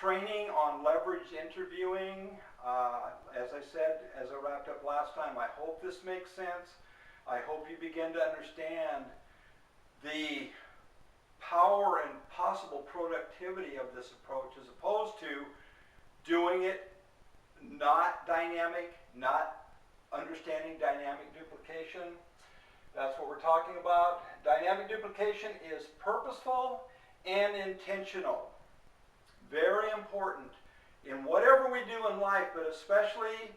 training on leverage interviewing. As I said, as I wrapped up last time, I hope this makes sense. I hope you begin to understand the power and possible productivity of this approach as opposed to doing it not dynamic, not understanding dynamic duplication. That's what we're talking about. Dynamic duplication is purposeful and intentional. Very important in whatever we do in life, but especially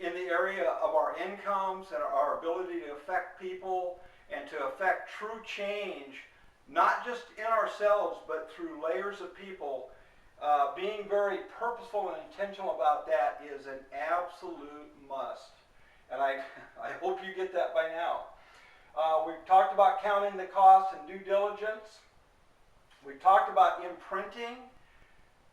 in the area of our incomes and our ability to affect people and to affect true change, not just in ourselves, but through layers of people. Being very purposeful and intentional about that is an absolute must. And I hope you get that by now. We've talked about counting the cost and due diligence. We've talked about imprinting,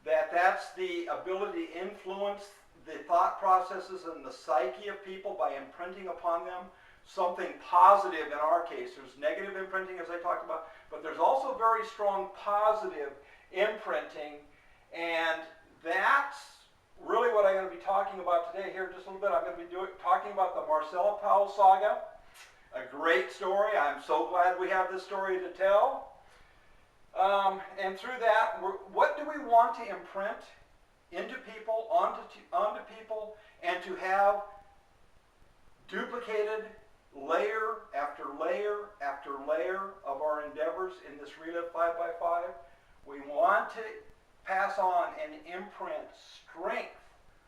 that's the ability to influence the thought processes and the psyche of people by imprinting upon them something positive in our case. There's negative imprinting, as I talked about, but there's also very strong positive imprinting, and that's really what I'm going to be talking about today. Here in just a little bit, I'm going to be talking about the Marcella Powell saga. A great story. I'm so glad we have this story to tell. And through that, what do we want to imprint into people, onto people, and to have duplicated layer after layer after layer of our endeavors in this Relive 5x5? We want to pass on and imprint strength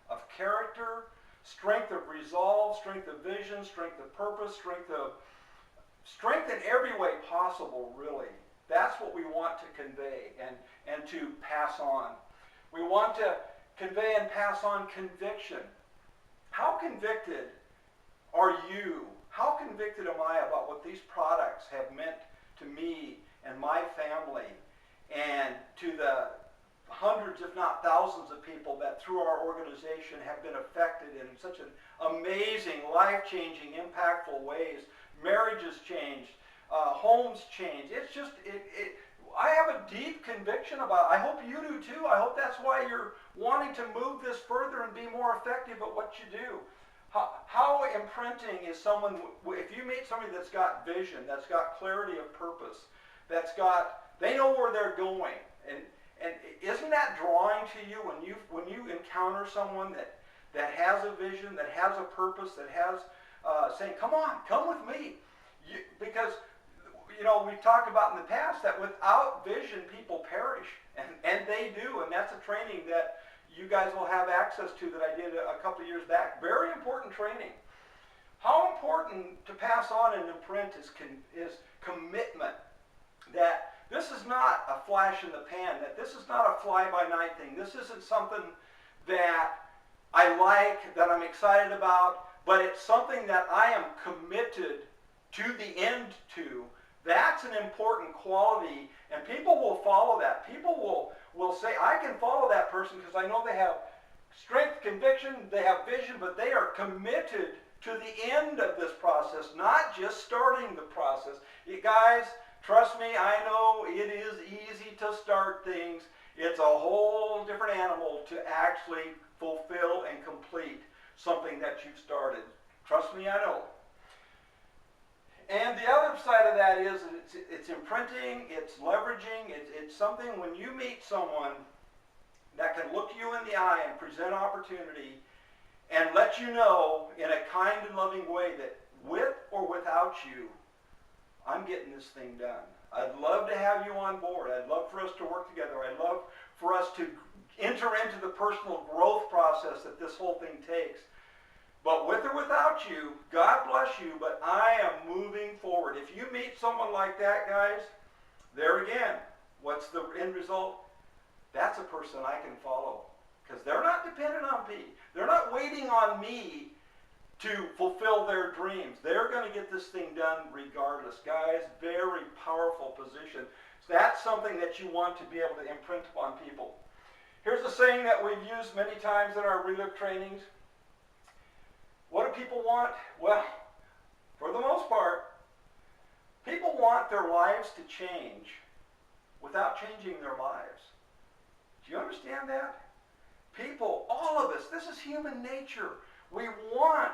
of character, strength of resolve, strength of vision, strength of purpose, strength in every way possible, really. That's what we want to convey and to pass on. We want to convey and pass on conviction. How convicted are you? How convicted am I about what these products have meant to me and my family and to the hundreds, if not thousands of people that through our organization have been affected in such an amazing, life-changing, impactful ways. Marriages changed, homes changed. It's just, I have a deep conviction about it. I hope you do too. I hope that's why you're wanting to move this further and be more effective at what you do. How imprinting is someone, if you meet somebody that's got vision, that's got clarity of purpose, they know where they're going. And isn't that drawing to you when you encounter someone that has a vision, that has a purpose, that has saying, come on, come with me. Because, we've talked about in the past that without vision, people perish. And they do. And that's a training that you guys will have access to that I did a couple of years back. Very important training. How important to pass on and imprint is commitment. That this is not a flash in the pan, that this is not a fly-by-night thing. This isn't something that I like, that I'm excited about, but it's something that I am committed to the end to. That's an important quality, and people will follow that. People will say, I can follow that person because I know they have strength, conviction, they have vision, but they are committed to the end of this process, not just starting the process. You guys, trust me, I know it is easy to start things. It's a whole different animal to actually fulfill and complete something that you've started. Trust me, I know. And the other side of that is it's imprinting, it's leveraging, it's something when you meet someone that can look you in the eye and present opportunity and let you know in a kind and loving way that with or without you, I'm getting this thing done. I'd love to have you on board. I'd love for us to work together. I'd love for us to enter into the personal growth process that this whole thing takes. But with or without you, God bless you, but I am moving forward. If you meet someone like that, guys, there again, what's the end result? That's a person I can follow. Because they're not dependent on me. They're not waiting on me to fulfill their dreams. They're going to get this thing done regardless. Guys, very powerful position. So that's something that you want to be able to imprint upon people. Here's a saying that we've used many times in our Relive trainings. What do people want? Well, for the most part, people want their lives to change without changing their lives. Do you understand that? People, all of us, this is human nature. We want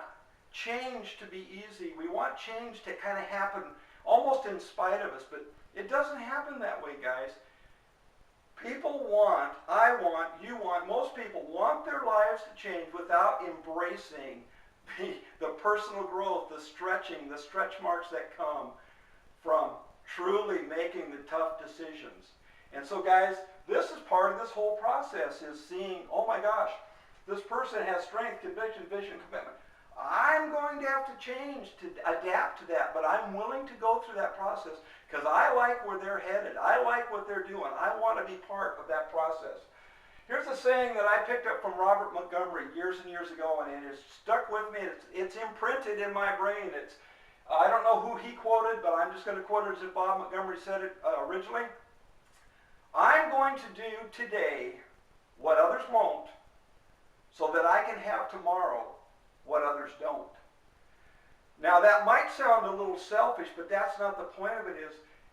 change to be easy. We want change to kind of happen almost in spite of us, but it doesn't happen that way, guys. People want, I want, you want, most people want their lives to change without embracing the personal growth, the stretching, the stretch marks that come from truly making the tough decisions. And so, guys, this is part of this whole process, is seeing, oh my gosh, this person has strength, conviction, vision, commitment. I'm going to have to change to adapt to that, but I'm willing to go through that process because I like where they're headed. I like what they're doing. I want to be part of that process. Here's a saying that I picked up from Robert Montgomery years and years ago, and it has stuck with me. It's imprinted in my brain. I don't know who he quoted, but I'm just going to quote it as if Bob Montgomery said it originally. I'm going to do today what others won't, so that I can have tomorrow what others don't. Now that might sound a little selfish, but that's not the point of it.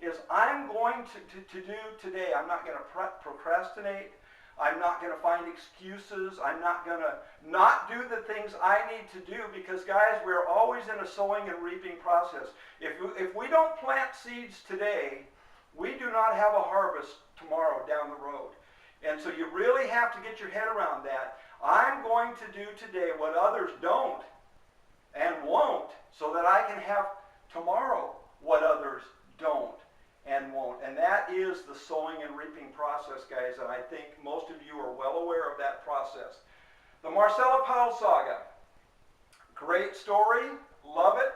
Is I'm going to do today. I'm not going to procrastinate. I'm not going to find excuses. I'm not going to not do the things I need to do, because guys, we're always in a sowing and reaping process. If we don't plant seeds today, we do not have a harvest tomorrow down the road. And so you really have to get your head around that. I'm going to do today what others don't and won't, so that I can have tomorrow what others don't and won't. And that is the sowing and reaping process, guys, and I think most of you are well aware of that process. The Marcella Powell saga. Great story. Love it.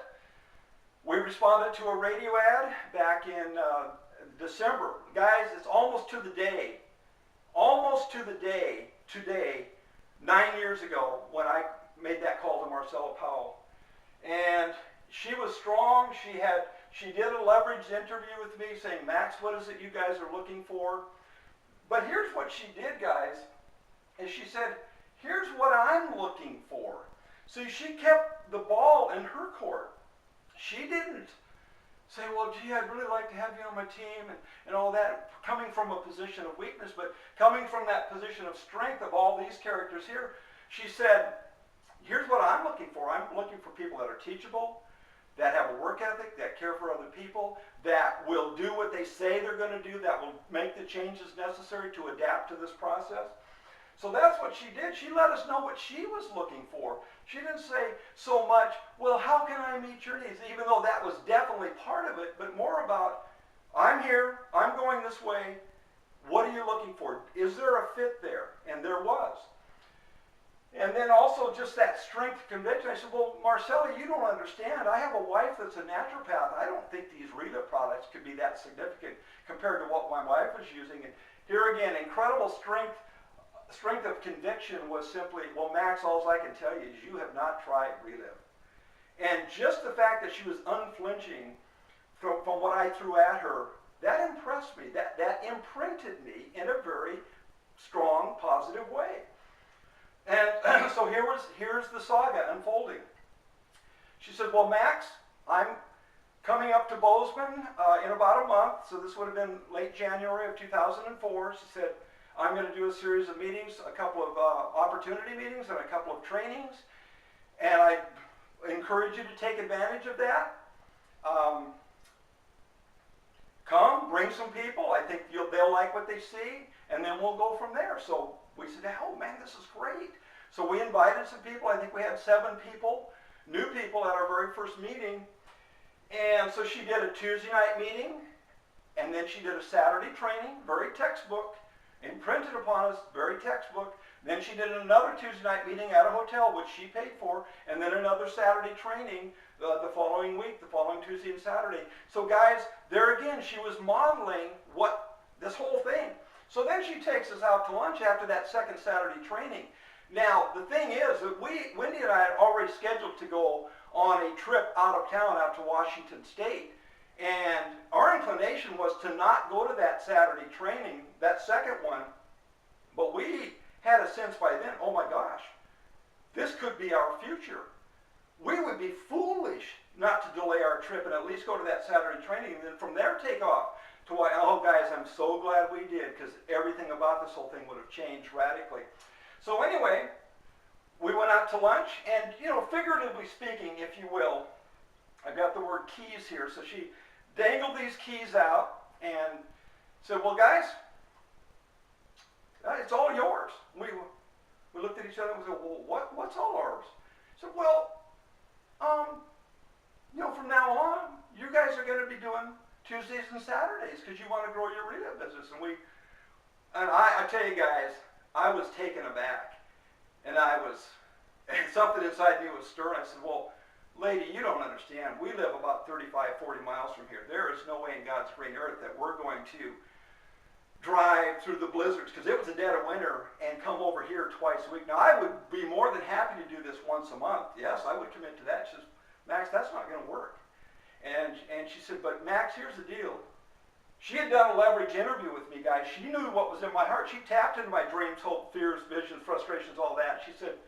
We responded to a radio ad back in December. Guys, it's almost to the day today, 9 years ago, when I made that call to Marcella Powell. And she was strong. She did a leveraged interview with me saying, Max, what is it you guys are looking for? But here's what she did, guys, is she said, here's what I'm looking for. See, she kept the ball in her court. She didn't say, well, gee, I'd really like to have you on my team and all that, coming from a position of weakness, but coming from that position of strength of all these characters here. She said, here's what I'm looking for. I'm looking for people that are teachable, that have a work ethic, that care for other people, that will do what they say they're going to do, that will make the changes necessary to adapt to this process. So that's what she did. She let us know what she was looking for. She didn't say so much, well, how can I meet your needs? Even though that was definitely part of it, but more about, I'm here, I'm going this way, what are you looking for? Is there a fit there? And there was. And then also just that strength conviction. I said, well, Marcella, you don't understand. I have a wife that's a naturopath. I don't think these Rita products could be that significant compared to what my wife was using. And here again, incredible strength of conviction was simply, well, Max, all I can tell you is you have not tried Relive. And just the fact that she was unflinching from what I threw at her, that impressed me. That imprinted me in a very strong, positive way. And so here's the saga unfolding. She said, well, Max, I'm coming up to Bozeman in about a month, so this would have been late January of 2004. She said, I'm going to do a series of meetings, a couple of opportunity meetings and a couple of trainings, and I encourage you to take advantage of that. Come, bring some people. I think they'll like what they see, and then we'll go from there. So we said, oh man, this is great. So we invited some people. I think we had 7 people, new people at our very first meeting. And so she did a Tuesday night meeting, and then she did a Saturday training, very textbook, imprinted upon us, very textbook. Then she did another Tuesday night meeting at a hotel, which she paid for, and then another Saturday training the following week, the following Tuesday and Saturday. So guys, there again, she was modeling this whole thing. So then she takes us out to lunch after that second Saturday training. Now, the thing is that Wendy and I had already scheduled to go on a trip out of town, out to Washington State. And our inclination was to not go to that Saturday training, that second one, but we had a sense by then, oh my gosh, this could be our future. We would be foolish not to delay our trip and at least go to that Saturday training, and then from there take off to why, oh guys, I'm so glad we did, because everything about this whole thing would have changed radically. So anyway, we went out to lunch, and figuratively speaking, if you will, I've got the word keys here. So she dangled these keys out and said, "Well, guys, it's all yours." We looked at each other and we said, "Well, what's all ours?" She said, "Well, from now on, you guys are going to be doing Tuesdays and Saturdays because you want to grow your retail business." And I tell you guys, I was taken aback, and something inside me was stirring. I said, "Well, lady, you don't understand. We live about 35, 40 miles from here. There is no way in God's green earth that we're going to drive through the blizzards," because it was the dead of winter, "and come over here twice a week. Now, I would be more than happy to do this once a month. Yes, I would commit to that." She says, "Max, that's not going to work." And she said, "But Max, here's the deal." She had done a leverage interview with me, guys. She knew what was in my heart. She tapped into my dreams, hopes, fears, visions, frustrations, all that. She said,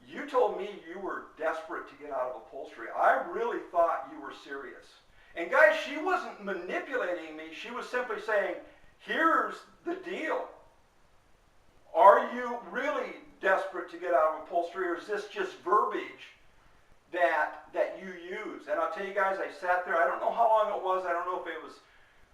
"You told me you were desperate to get out of upholstery. I really thought you were serious." And guys, she wasn't manipulating me. She was simply saying, "Here's the deal. Are you really desperate to get out of upholstery, or is this just verbiage that you use?" And I'll tell you guys, I sat there. I don't know how long it was. I don't know if it was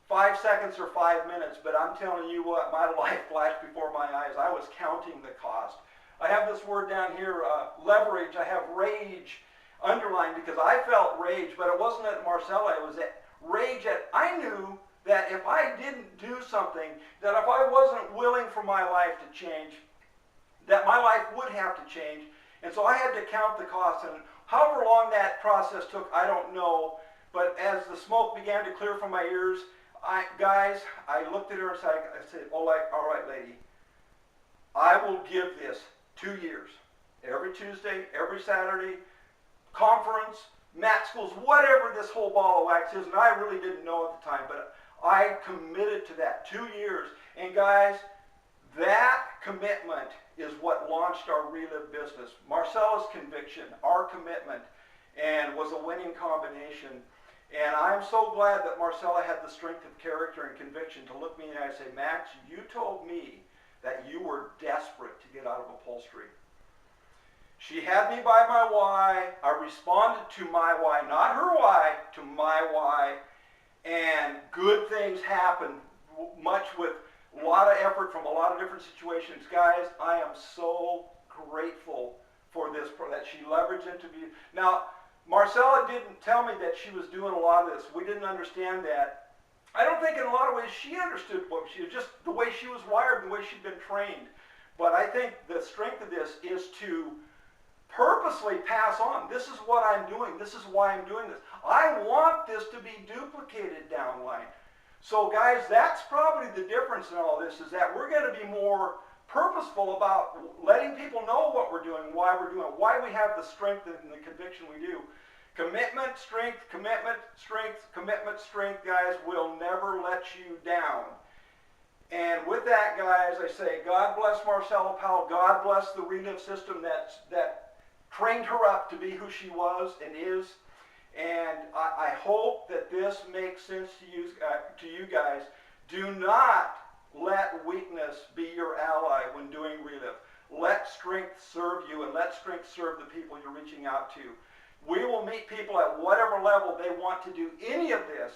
5 seconds or 5 minutes, but I'm telling you what, my life flashed before my eyes. I was counting the cost. I have this word down here, leverage. I have rage underlined because I felt rage, but it wasn't at Marcella. It was at rage at, I knew that if I didn't do something, that if I wasn't willing for my life to change, that my life would have to change. And so I had to count the cost. And however long that process took, I don't know. But as the smoke began to clear from my ears, I looked at her and said, all right, lady, I will give this 2 years. Every Tuesday, every Saturday, conference, mat schools, whatever this whole ball of wax is. And I really didn't know at the time, but I committed to that 2 years. And guys, that commitment is what launched our Relive business. Marcella's conviction, our commitment, and was a winning combination. And I'm so glad that Marcella had the strength of character and conviction to look me in the eye and say, "Max, you told me that you were desperate to get out of upholstery." She had me by my why. I responded to my why, not her why, to my why. And good things happened, much with a lot of effort from a lot of different situations. Guys, I am so grateful for this, that she leveraged into me. Now, Marcella didn't tell me that she was doing a lot of this. We didn't understand that. I don't think in a lot of ways she understood what she was, just the way she was wired, the way she'd been trained. But I think the strength of this is to purposely pass on. This is what I'm doing. This is why I'm doing this. I want this to be duplicated down the line. So guys, that's probably the difference in all this, is that we're going to be more purposeful about letting people know what we're doing, why we're doing it, why we have the strength and the conviction we do. Commitment, strength, commitment, strength, commitment, strength, guys, will never let you down. And with that, guys, I say, God bless Marcella Powell. God bless the Relive system that trained her up to be who she was and is. And I hope that this makes sense to you guys. Do not let weakness be your ally when doing Relive. Let strength serve you, and let strength serve the people you're reaching out to. We will meet people at whatever level they want to do any of this,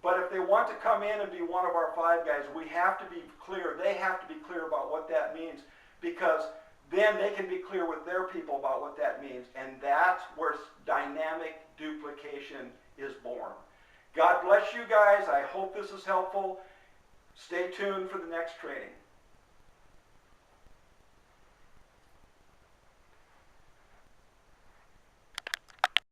but if they want to come in and be one of our 5 guys, we have to be clear. They have to be clear about what that means, because then they can be clear with their people about what that means, and that's where dynamic duplication is born. God bless you guys. I hope this is helpful. Stay tuned for the next training.